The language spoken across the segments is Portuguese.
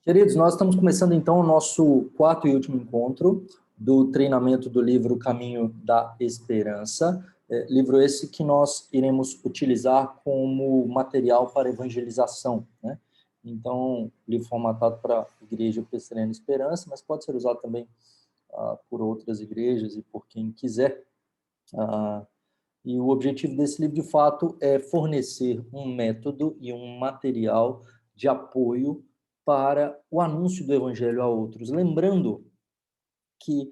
Queridos, nós estamos começando então o nosso quarto e último encontro do treinamento do livro Caminho da Esperança, livro esse que nós iremos utilizar como material para evangelização, né? Então, livro formatado para a Igreja Presbiteriana Esperança, mas pode ser usado também por outras igrejas e por quem quiser. E o objetivo desse livro, de fato, é fornecer um método e um material de apoio para o anúncio do Evangelho a outros. Lembrando que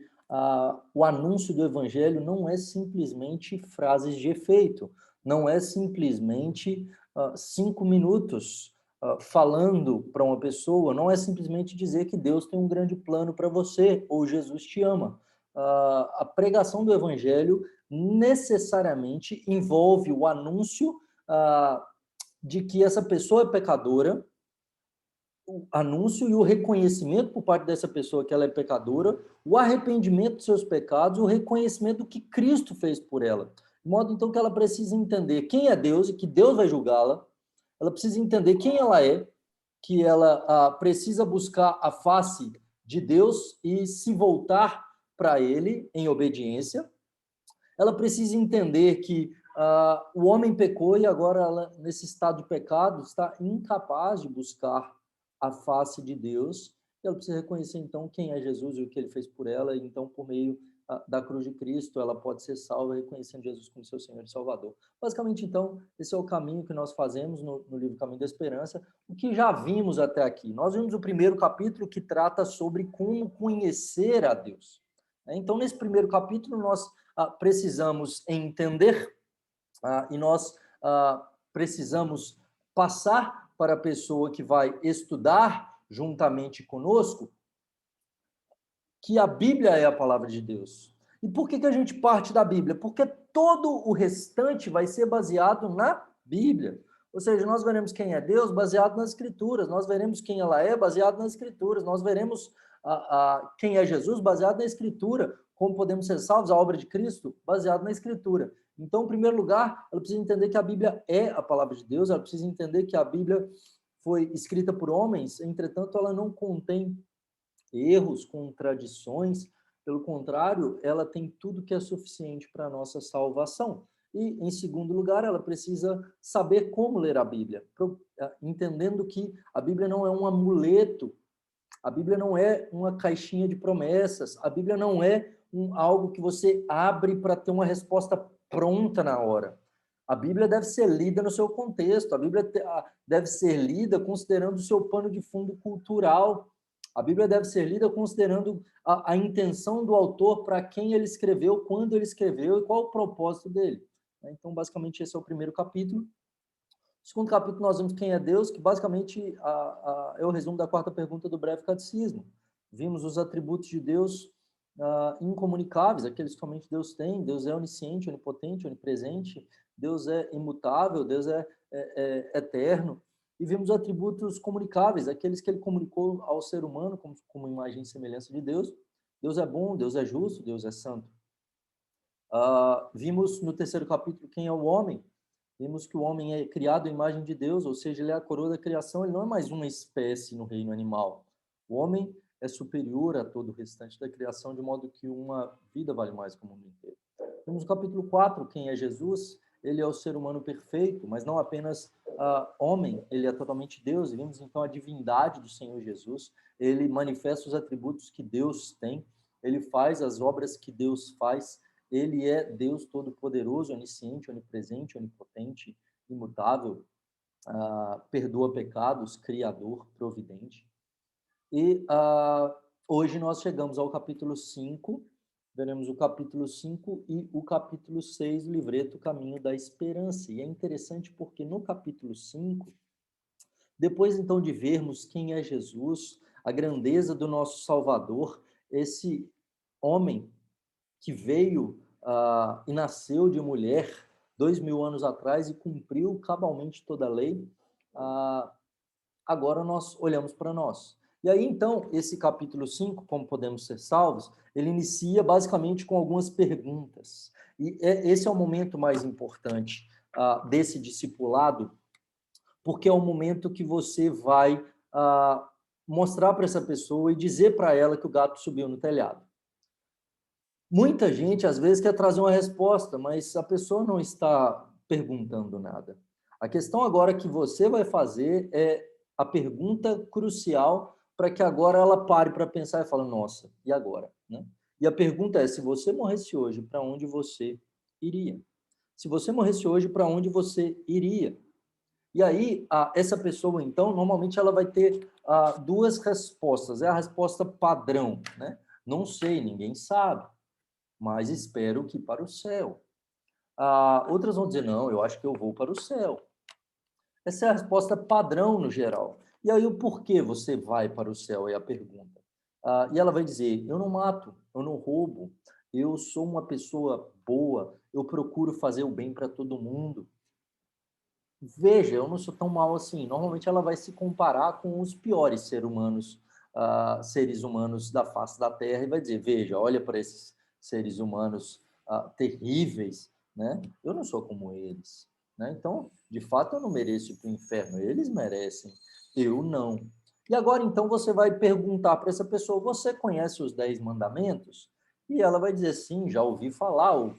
o anúncio do Evangelho não é simplesmente frases de efeito, não é simplesmente 5 minutos falando para uma pessoa, não é simplesmente dizer que Deus tem um grande plano para você ou Jesus te ama. A pregação do Evangelho necessariamente envolve o anúncio de que essa pessoa é pecadora, o anúncio e o reconhecimento por parte dessa pessoa que ela é pecadora, o arrependimento dos seus pecados, o reconhecimento do que Cristo fez por ela. De modo, então, que ela precisa entender quem é Deus e que Deus vai julgá-la, ela precisa entender quem ela é, que ela precisa buscar a face de Deus e se voltar para Ele em obediência. Ela precisa entender que o homem pecou e agora ela, nesse estado de pecado, está incapaz de buscar a face de Deus. Ela precisa reconhecer, então, quem é Jesus e o que ele fez por ela. E, então, por meio da cruz de Cristo, ela pode ser salva reconhecendo Jesus como seu Senhor e Salvador. Basicamente, então, esse é o caminho que nós fazemos no livro Caminho da Esperança, o que já vimos até aqui. Nós vimos o primeiro capítulo que trata sobre como conhecer a Deus. Então, nesse primeiro capítulo, nós precisamos entender e nós precisamos passar para a pessoa que vai estudar juntamente conosco que a Bíblia é a palavra de Deus. E por que a gente parte da Bíblia? Porque todo o restante vai ser baseado na Bíblia. Ou seja, nós veremos quem é Deus baseado nas Escrituras, nós veremos quem ela é baseado nas Escrituras, nós veremos quem é Jesus baseado na Escritura, como podemos ser salvos, a obra de Cristo baseado na Escritura. Então, em primeiro lugar, ela precisa entender que a Bíblia é a palavra de Deus, ela precisa entender que a Bíblia foi escrita por homens, entretanto, ela não contém erros, contradições, pelo contrário, ela tem tudo que é suficiente para a nossa salvação. E, em segundo lugar, ela precisa saber como ler a Bíblia, entendendo que a Bíblia não é um amuleto, a Bíblia não é uma caixinha de promessas, a Bíblia não é algo que você abre para ter uma resposta pronta na hora. A Bíblia deve ser lida no seu contexto, a Bíblia deve ser lida considerando o seu pano de fundo cultural, a Bíblia deve ser lida considerando a intenção do autor, para quem ele escreveu, quando ele escreveu e qual o propósito dele. Então, basicamente, esse é o primeiro capítulo. No segundo capítulo, nós vimos quem é Deus, que basicamente é o resumo da quarta pergunta do breve catecismo. Vimos os atributos de Deus incomunicáveis, aqueles que somente Deus tem. Deus é onisciente, onipotente, onipresente. Deus é imutável, Deus é eterno. E vimos atributos comunicáveis, aqueles que ele comunicou ao ser humano como imagem e semelhança de Deus. Deus é bom, Deus é justo, Deus é santo. Vimos no terceiro capítulo quem é o homem. Vimos que o homem é criado à imagem de Deus, ou seja, ele é a coroa da criação, ele não é mais uma espécie no reino animal. O homem é superior a todo o restante da criação, de modo que uma vida vale mais que o mundo inteiro. Vimos no capítulo 4 quem é Jesus. Ele é o ser humano perfeito, mas não apenas homem, ele é totalmente Deus. E vimos então a divindade do Senhor Jesus. Ele manifesta os atributos que Deus tem, ele faz as obras que Deus faz. Ele é Deus todo-poderoso, onisciente, onipresente, onipotente, imutável, perdoa pecados, criador, providente. E hoje nós chegamos ao capítulo 5, veremos o capítulo 5 e o capítulo 6 do livreto Caminho da Esperança. E é interessante porque no capítulo 5, depois então de vermos quem é Jesus, a grandeza do nosso Salvador, esse homem que veio e nasceu de mulher 2000 anos atrás e cumpriu cabalmente toda a lei, agora nós olhamos para nós. E aí, então, esse capítulo 5, como podemos ser salvos, ele inicia basicamente com algumas perguntas. E esse é o momento mais importante desse discipulado, porque é o momento que você vai mostrar para essa pessoa e dizer para ela que o gato subiu no telhado. Muita gente, às vezes, quer trazer uma resposta, mas a pessoa não está perguntando nada. A questão agora que você vai fazer é a pergunta crucial para que agora ela pare para pensar e fale, nossa, e agora? Né? E a pergunta é, se você morresse hoje, para onde você iria? Se você morresse hoje, para onde você iria? E aí, essa pessoa, então, normalmente ela vai ter duas respostas. É a resposta padrão, né? Não sei, ninguém sabe, mas espero que para o céu. Outras vão dizer, não, eu acho que eu vou para o céu. Essa é a resposta padrão no geral. E aí, o porquê você vai para o céu é a pergunta. E ela vai dizer, eu não mato, eu não roubo, eu sou uma pessoa boa, eu procuro fazer o bem para todo mundo. Veja, eu não sou tão mal assim. Normalmente ela vai se comparar com os piores seres humanos da face da Terra e vai dizer, veja, olha para esses seres humanos terríveis, né? Eu não sou como eles, né? Então, de fato, eu não mereço ir para o inferno. Eles merecem, eu não. E agora, então, você vai perguntar para essa pessoa, você conhece os 10 mandamentos? E ela vai dizer, sim, já ouvi falar, ou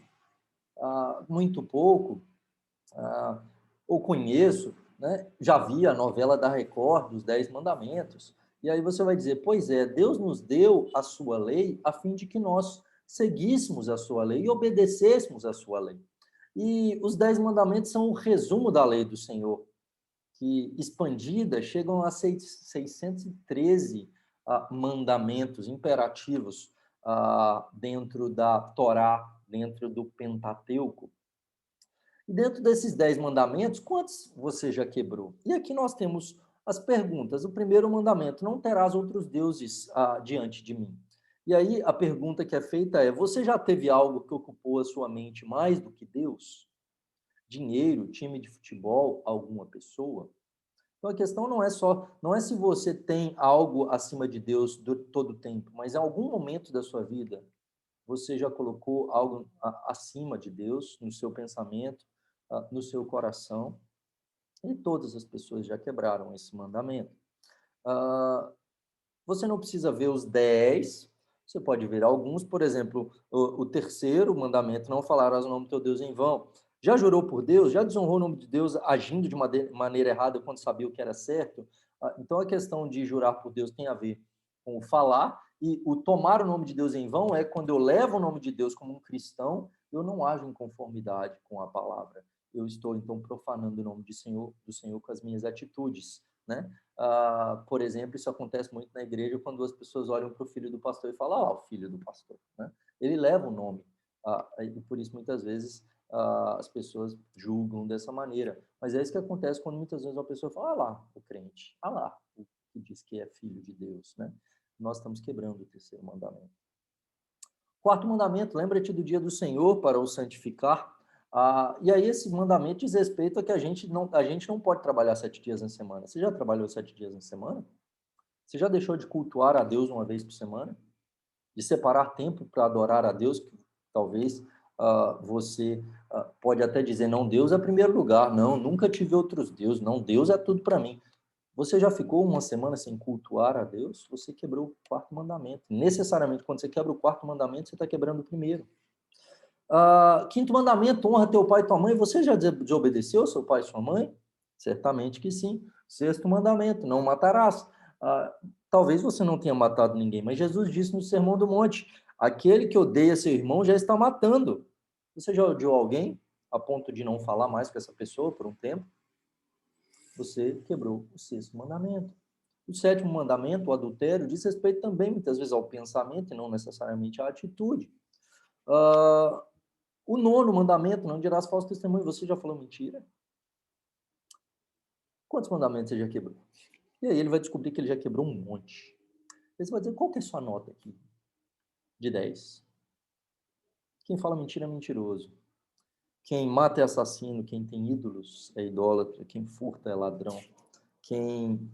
muito pouco, ou conheço, né? Já vi a novela da Record dos 10 Mandamentos. E aí você vai dizer, pois é, Deus nos deu a sua lei a fim de que nós seguíssemos a sua lei e obedecêssemos a sua lei. E os 10 Mandamentos são o resumo da lei do Senhor, que expandida chegam a 613 mandamentos imperativos dentro da Torá, dentro do Pentateuco. E dentro desses 10 mandamentos, quantos você já quebrou? E aqui nós temos as perguntas. O primeiro mandamento, não terás outros deuses diante de mim. E aí a pergunta que é feita é, você já teve algo que ocupou a sua mente mais do que Deus? Dinheiro, time de futebol, alguma pessoa? Então a questão não é se você tem algo acima de Deus todo o tempo, mas em algum momento da sua vida você já colocou algo acima de Deus no seu pensamento, no seu coração, e todas as pessoas já quebraram esse mandamento. Você não precisa ver os 10, você pode ver alguns, por exemplo, o terceiro mandamento, não falarás o nome do teu Deus em vão. Já jurou por Deus? Já desonrou o nome de Deus agindo de maneira errada quando sabia o que era certo? Então, a questão de jurar por Deus tem a ver com o falar, e o tomar o nome de Deus em vão é quando eu levo o nome de Deus como um cristão, eu não ajo em conformidade com a palavra. Eu estou, então, profanando o nome do Senhor com as minhas atitudes, né? Por exemplo, isso acontece muito na igreja quando as pessoas olham para o filho do pastor e falam, o filho do pastor, né? Ele leva o nome, e por isso muitas vezes as pessoas julgam dessa maneira. Mas é isso que acontece quando muitas vezes uma pessoa fala, lá, o crente, lá, o que diz que é filho de Deus, né? Nós estamos quebrando o terceiro mandamento. Quarto mandamento, lembra-te do dia do Senhor para o santificar. E aí esse mandamento diz respeito a que a gente não pode trabalhar 7 dias na semana. Você já trabalhou 7 dias na semana? Você já deixou de cultuar a Deus uma vez por semana? De separar tempo para adorar a Deus? Que talvez você pode até dizer, não, Deus é primeiro lugar. Não, nunca tive outros deuses. Não, Deus é tudo para mim. Você já ficou uma semana sem cultuar a Deus? Você quebrou o quarto mandamento. Necessariamente, quando você quebra o quarto mandamento, você está quebrando o primeiro. Quinto mandamento, honra teu pai e tua mãe. Você já desobedeceu seu pai e sua mãe? Certamente que sim. Sexto mandamento, não matarás. Talvez você não tenha matado ninguém, mas Jesus disse no Sermão do Monte, aquele que odeia seu irmão já está matando. Você já odiou alguém a ponto de não falar mais com essa pessoa por um tempo? Você quebrou o sexto mandamento. O sétimo mandamento, o adultério, diz respeito também, muitas vezes, ao pensamento e não necessariamente à atitude. O nono mandamento, não dirás falso testemunho. Você já falou mentira? Quantos mandamentos você já quebrou? E aí ele vai descobrir que ele já quebrou um monte. Aí você vai dizer, qual que é a sua nota aqui? De 10. Quem fala mentira é mentiroso. Quem mata é assassino. Quem tem ídolos é idólatra. Quem furta é ladrão. Quem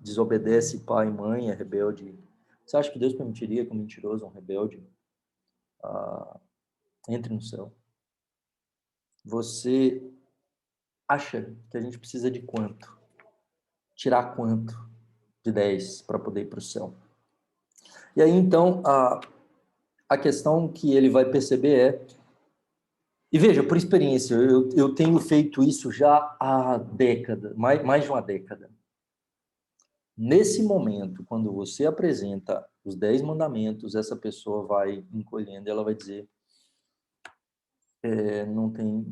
desobedece pai e mãe é rebelde. Você acha que Deus permitiria que um mentiroso, um rebelde, entre no céu? Você acha que a gente precisa de quanto? Tirar quanto de 10 para poder ir para o céu. E aí, então, a questão que ele vai perceber é, e veja, por experiência, eu tenho feito isso já há década, mais de uma década. Nesse momento, quando você apresenta os 10 mandamentos, essa pessoa vai encolhendo, ela vai dizer, não tem,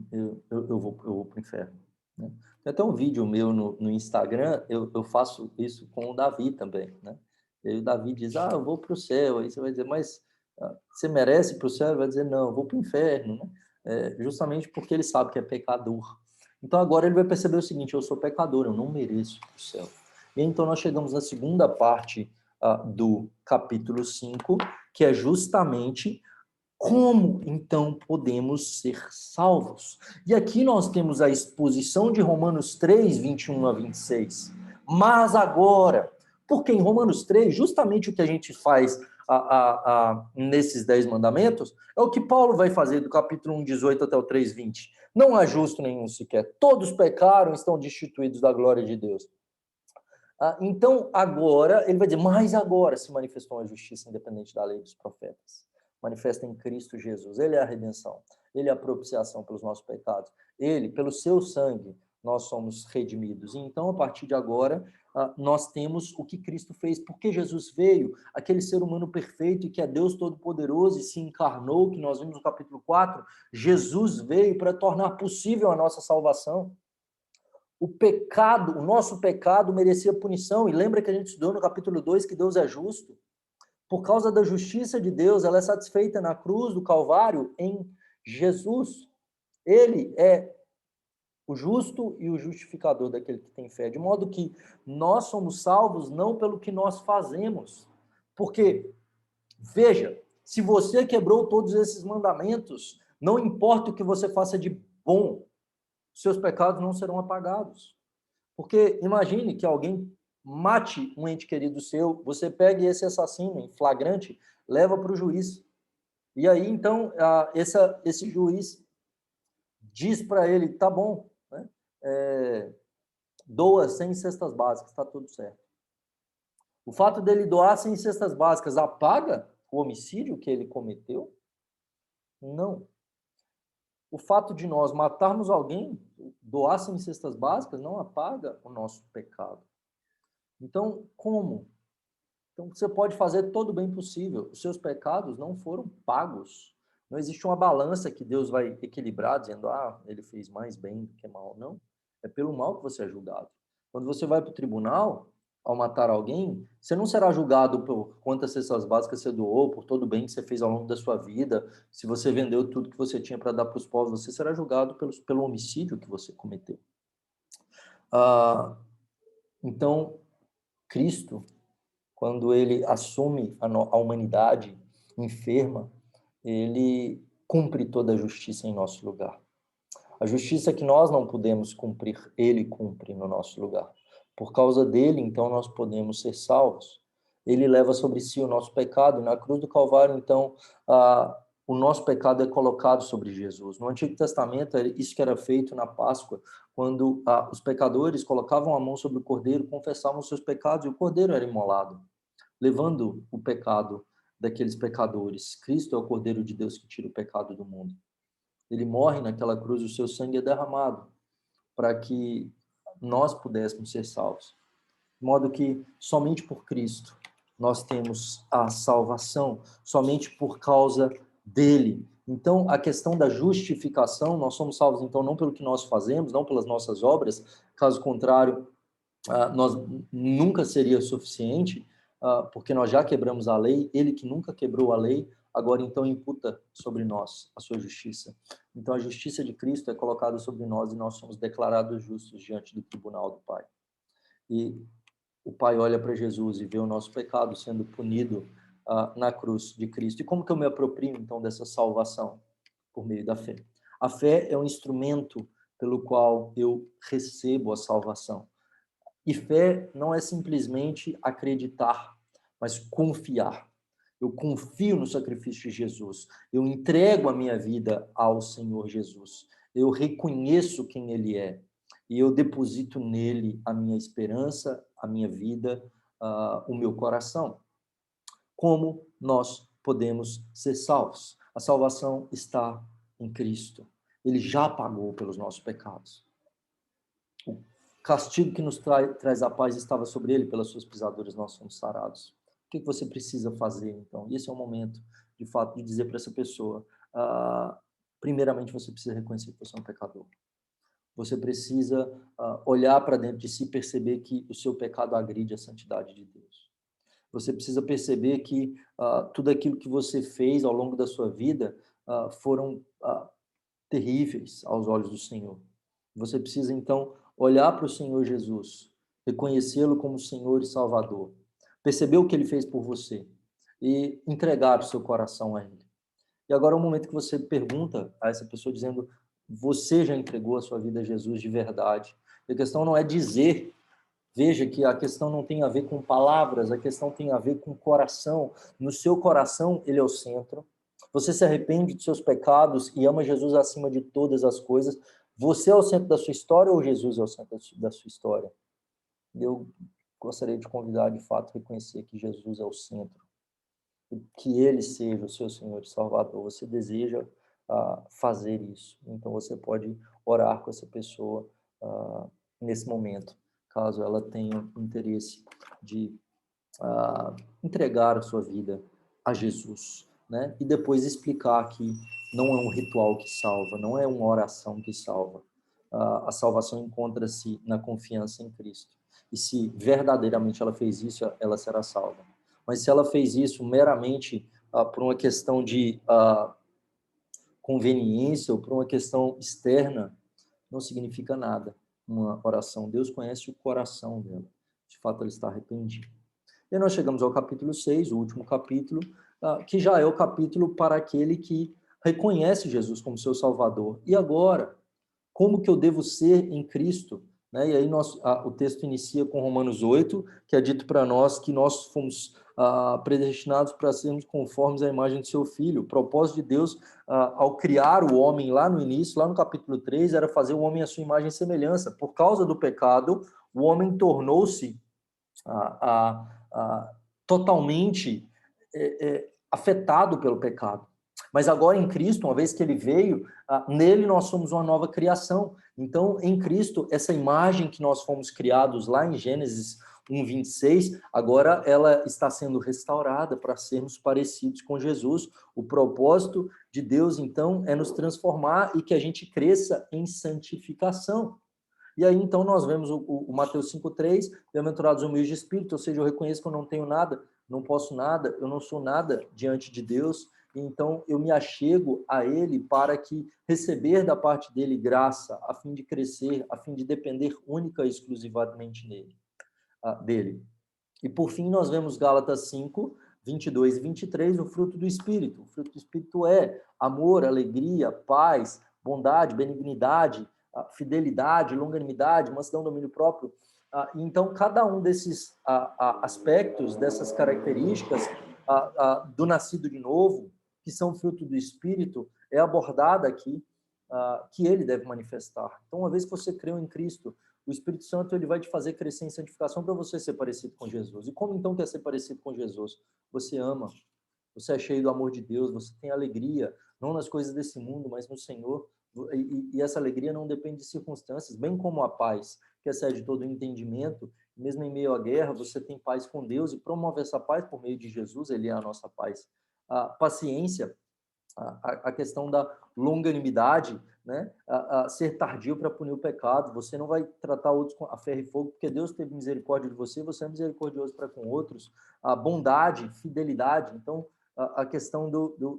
eu vou para o inferno. Né? Tem até um vídeo meu no Instagram, eu faço isso com o Davi também. Né? E aí o Davi diz, eu vou para o céu. Aí você vai dizer, mas você merece ir para o céu? Ele vai dizer, não, eu vou para o inferno. Né? Justamente porque ele sabe que é pecador. Então agora ele vai perceber o seguinte, eu sou pecador, eu não mereço ir para o céu. E então nós chegamos na segunda parte do capítulo 5, que é justamente como, então, podemos ser salvos? E aqui nós temos a exposição de Romanos 3, 21 a 26. Mas agora, porque em Romanos 3, justamente o que a gente faz nesses 10 mandamentos, é o que Paulo vai fazer do capítulo 1, 18 até o 3, 20. Não há justo nenhum sequer. Todos pecaram e estão destituídos da glória de Deus. Então, agora, ele vai dizer, mas agora se manifestou a justiça independente da lei dos profetas. Manifesta em Cristo Jesus. Ele é a redenção. Ele é a propiciação pelos nossos pecados. Ele, pelo seu sangue, nós somos redimidos. E então, a partir de agora, nós temos o que Cristo fez. Porque Jesus veio, aquele ser humano perfeito e que é Deus Todo-Poderoso e se encarnou, que nós vimos no capítulo 4, Jesus veio para tornar possível a nossa salvação. O pecado, o nosso pecado merecia punição. E lembra que a gente estudou no capítulo 2 que Deus é justo? Por causa da justiça de Deus, ela é satisfeita na cruz do Calvário em Jesus. Ele é o justo e o justificador daquele que tem fé. De modo que nós somos salvos não pelo que nós fazemos. Porque, veja, se você quebrou todos esses mandamentos, não importa o que você faça de bom, seus pecados não serão apagados. Porque imagine que alguém mate um ente querido seu, você pega esse assassino em flagrante, leva para o juiz. E aí, então, esse juiz diz para ele, tá bom, né? Doa 100 cestas básicas, está tudo certo. O fato dele doar 100 cestas básicas apaga o homicídio que ele cometeu? Não. O fato de nós matarmos alguém, doar 100 cestas básicas, não apaga o nosso pecado. Então, como? Então, você pode fazer todo o bem possível. Os seus pecados não foram pagos. Não existe uma balança que Deus vai equilibrar, dizendo, ele fez mais bem do que mal. Não. É pelo mal que você é julgado. Quando você vai para o tribunal, ao matar alguém, você não será julgado por quantas cestas básicas você doou, por todo o bem que você fez ao longo da sua vida. Se você vendeu tudo que você tinha para dar para os pobres, você será julgado pelo homicídio que você cometeu. Então, Cristo, quando ele assume a humanidade enferma, ele cumpre toda a justiça em nosso lugar. A justiça que nós não podemos cumprir, ele cumpre no nosso lugar. Por causa dele, então, nós podemos ser salvos. Ele leva sobre si o nosso pecado. Na cruz do Calvário, então, o nosso pecado é colocado sobre Jesus. No Antigo Testamento, isso que era feito na Páscoa, quando os pecadores colocavam a mão sobre o cordeiro, confessavam os seus pecados e o cordeiro era imolado, levando o pecado daqueles pecadores. Cristo é o Cordeiro de Deus que tira o pecado do mundo. Ele morre naquela cruz, o seu sangue é derramado para que nós pudéssemos ser salvos. De modo que somente por Cristo nós temos a salvação, somente por causa dele. Então, a questão da justificação, nós somos salvos, então, não pelo que nós fazemos, não pelas nossas obras, caso contrário, nós nunca seria suficiente, porque nós já quebramos a lei, ele que nunca quebrou a lei, agora então imputa sobre nós a sua justiça. Então a justiça de Cristo é colocada sobre nós e nós somos declarados justos diante do tribunal do Pai. E o Pai olha para Jesus e vê o nosso pecado sendo punido na cruz de Cristo. E como que eu me aproprio então dessa salvação? Por meio da fé. A fé é um instrumento pelo qual eu recebo a salvação. E fé não é simplesmente acreditar, mas confiar. Eu confio no sacrifício de Jesus. Eu entrego a minha vida ao Senhor Jesus. Eu reconheço quem Ele é. E eu deposito nele a minha esperança, a minha vida, o meu coração. Como nós podemos ser salvos? A salvação está em Cristo. Ele já pagou pelos nossos pecados. O castigo que nos traz a paz estava sobre ele, pelas suas pisaduras nós somos sarados. O que você precisa fazer, então? E esse é o momento, de fato, de dizer para essa pessoa, primeiramente você precisa reconhecer que você é um pecador. Você precisa olhar para dentro de si e perceber que o seu pecado agride a santidade de Deus. Você precisa perceber que tudo aquilo que você fez ao longo da sua vida foram terríveis aos olhos do Senhor. Você precisa, então, olhar para o Senhor Jesus, reconhecê-lo como Senhor e Salvador, perceber o que ele fez por você e entregar o seu coração a ele. E agora é o momento que você pergunta a essa pessoa dizendo, você já entregou a sua vida a Jesus de verdade? E a questão não é dizer, veja que a questão não tem a ver com palavras, a questão tem a ver com coração. No seu coração, ele é o centro. Você se arrepende de seus pecados e ama Jesus acima de todas as coisas. Você é o centro da sua história ou Jesus é o centro da sua história? Eu gostaria de convidar, de fato, a reconhecer que Jesus é o centro. E que ele seja o seu Senhor e Salvador. Você deseja fazer isso. Então, você pode orar com essa pessoa nesse momento, caso ela tenha interesse de entregar a sua vida a Jesus, né? E depois explicar que não é um ritual que salva, não é uma oração que salva. A salvação encontra-se na confiança em Cristo. E se verdadeiramente ela fez isso, ela será salva. Mas se ela fez isso meramente por uma questão de conveniência ou por uma questão externa, não significa nada uma oração. Deus conhece o coração dela. De fato, ela está arrependida. E nós chegamos ao capítulo 6, o último capítulo, que já é o capítulo para aquele que reconhece Jesus como seu Salvador. E agora, como que eu devo ser em Cristo? Né? E aí o texto inicia com Romanos 8, que é dito para nós que nós fomos predestinados para sermos conformes à imagem do seu Filho. O propósito de Deus, ao criar o homem lá no início, lá no capítulo 3, era fazer o homem à sua imagem e semelhança. Por causa do pecado, o homem tornou-se totalmente afetado pelo pecado. Mas agora em Cristo, uma vez que ele veio, nele nós somos uma nova criação. Então, em Cristo, essa imagem que nós fomos criados lá em Gênesis 1:26, agora ela está sendo restaurada para sermos parecidos com Jesus. O propósito de Deus, então, é nos transformar e que a gente cresça em santificação. E aí, então, nós vemos o Mateus 5:3, bem-aventurados os humildes de espírito, ou seja, eu reconheço que eu não tenho nada, não posso nada, eu não sou nada diante de Deus, e então eu me achego a Ele para que receber da parte dele graça, a fim de crescer, a fim de depender única e exclusivamente dele. E por fim, nós vemos Gálatas 5:22 e 23, o fruto do Espírito. O fruto do Espírito é amor, alegria, paz, bondade, benignidade, fidelidade, longanimidade, mansidão, domínio próprio. Então, cada um desses aspectos, dessas características do nascido de novo, que são fruto do Espírito, é abordada aqui, que ele deve manifestar. Então, uma vez que você creu em Cristo, o Espírito Santo ele vai te fazer crescer em santificação para você ser parecido com Jesus. E como então quer ser parecido com Jesus? Você ama, você é cheio do amor de Deus, você tem alegria, não nas coisas desse mundo, mas no Senhor. E essa alegria não depende de circunstâncias, bem como a paz, que excede todo o entendimento. Mesmo em meio à guerra, você tem paz com Deus e promove essa paz por meio de Jesus, ele é a nossa paz. A paciência, a questão da longanimidade, né? Ser tardio para punir o pecado. Você não vai tratar outros com a ferro e fogo, porque Deus teve misericórdia de você, você é misericordioso para com outros. A bondade, fidelidade. Então, a questão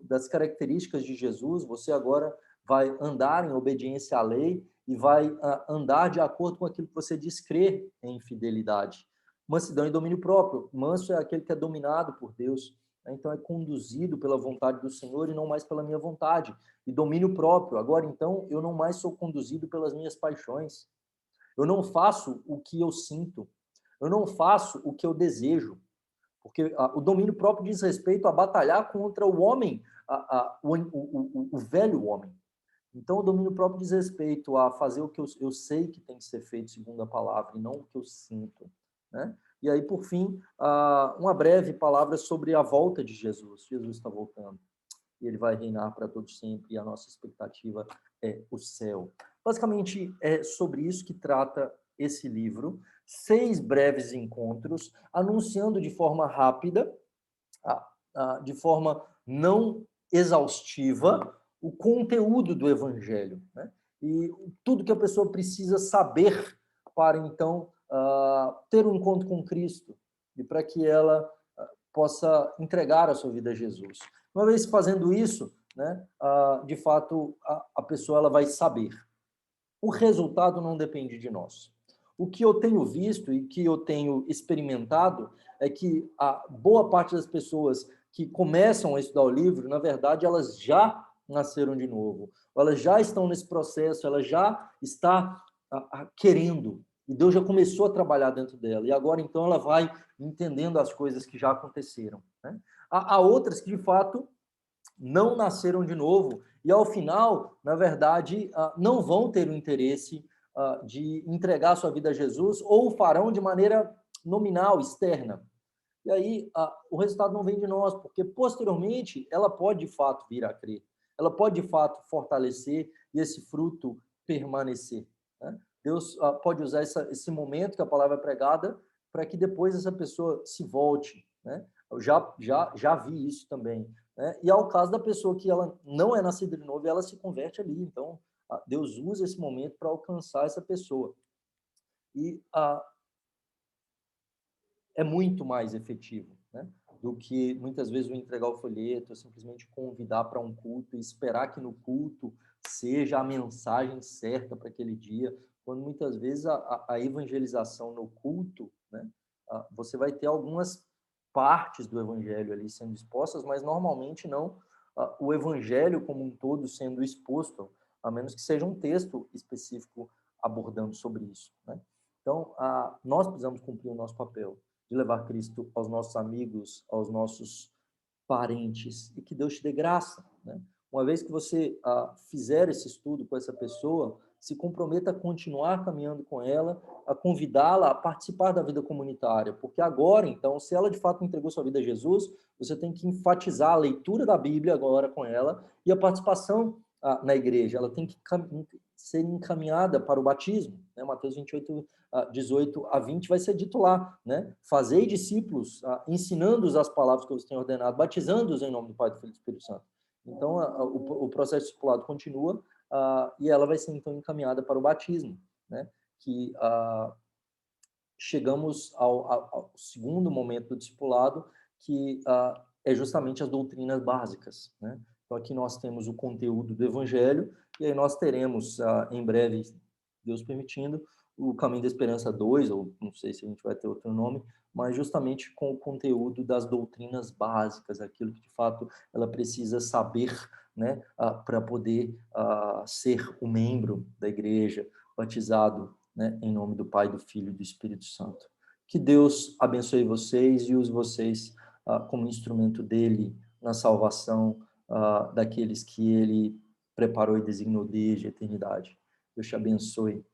das características de Jesus, você agora vai andar em obediência à lei e vai andar de acordo com aquilo que você diz crer em fidelidade. Mansidão e domínio próprio. Manso é aquele que é dominado por Deus. Então é conduzido pela vontade do Senhor e não mais pela minha vontade. E domínio próprio. Agora, então, eu não mais sou conduzido pelas minhas paixões. Eu não faço o que eu sinto. Eu não faço o que eu desejo. Porque o domínio próprio diz respeito a batalhar contra o homem, o velho homem. Então, o domínio próprio diz respeito a fazer o que eu sei que tem que ser feito segundo a palavra e não o que eu sinto, né? E E aí, por fim, uma breve palavra sobre a volta de Jesus. Jesus está voltando e ele vai reinar para todo sempre, e a nossa expectativa é o céu. Basicamente, é sobre isso que trata esse livro. 6 breves encontros, anunciando de forma rápida, de forma não exaustiva, o conteúdo do evangelho, né? E tudo que a pessoa precisa saber para, então, ter um encontro com Cristo e para que ela possa entregar a sua vida a Jesus. Uma vez fazendo isso, né, de fato, a pessoa ela vai saber. O resultado não depende de nós. O que eu tenho visto e que eu tenho experimentado é que a boa parte das pessoas que começam a estudar o livro, na verdade, elas já nasceram de novo. Elas já estão nesse processo, ela já está querendo. E Deus já começou a trabalhar dentro dela. E agora, então, ela vai entendendo as coisas que já aconteceram, né? Há outras que, de fato, não nasceram de novo e, ao final, na verdade, não vão ter o interesse de entregar sua vida a Jesus ou o farão de maneira nominal, externa. E aí, o resultado não vem de nós, porque, posteriormente, ela pode, de fato, vir a crer. Ela pode, de fato, fortalecer e esse fruto permanecer, né? Deus pode usar esse momento que a palavra é pregada para que depois essa pessoa se volte, né? Eu já vi isso também, né? E ao caso da pessoa que ela não é nascida de novo, ela se converte ali. Então, Deus usa esse momento para alcançar essa pessoa. E é muito mais efetivo, né, do que muitas vezes o entregar o folheto, simplesmente convidar para um culto e esperar que no culto seja a mensagem certa para aquele dia, quando muitas vezes a evangelização no culto, né, você vai ter algumas partes do evangelho ali sendo expostas, mas normalmente não o evangelho como um todo sendo exposto, a menos que seja um texto específico abordando sobre isso, né? Então, nós precisamos cumprir o nosso papel de levar Cristo aos nossos amigos, aos nossos parentes, e que Deus te dê graça, né? Uma vez que você fizer esse estudo com essa pessoa, se comprometa a continuar caminhando com ela, a convidá-la a participar da vida comunitária, porque agora, então, se ela de fato entregou sua vida a Jesus, você tem que enfatizar a leitura da Bíblia agora com ela e a participação na igreja. Ela tem que ser encaminhada para o batismo, né? Mateus 28, 18 a 20 vai ser dito lá, né? Fazei discípulos, ensinando-os as palavras que eu vos tenho ordenado, batizando-os em nome do Pai, do Filho e do Espírito Santo. Então, o processo discipulado continua, e ela vai ser, então, encaminhada para o batismo, né? Que chegamos ao segundo momento do discipulado, que é justamente as doutrinas básicas, né? Então, aqui nós temos o conteúdo do Evangelho, e aí nós teremos, em breve, Deus permitindo, o Caminho da Esperança 2, ou não sei se a gente vai ter outro nome, mas justamente com o conteúdo das doutrinas básicas, aquilo que, de fato, ela precisa saber, né, para poder ser um membro da igreja, batizado, né, em nome do Pai, do Filho e do Espírito Santo. Que Deus abençoe vocês e use vocês como instrumento dele na salvação daqueles que ele preparou e designou desde a eternidade. Deus te abençoe.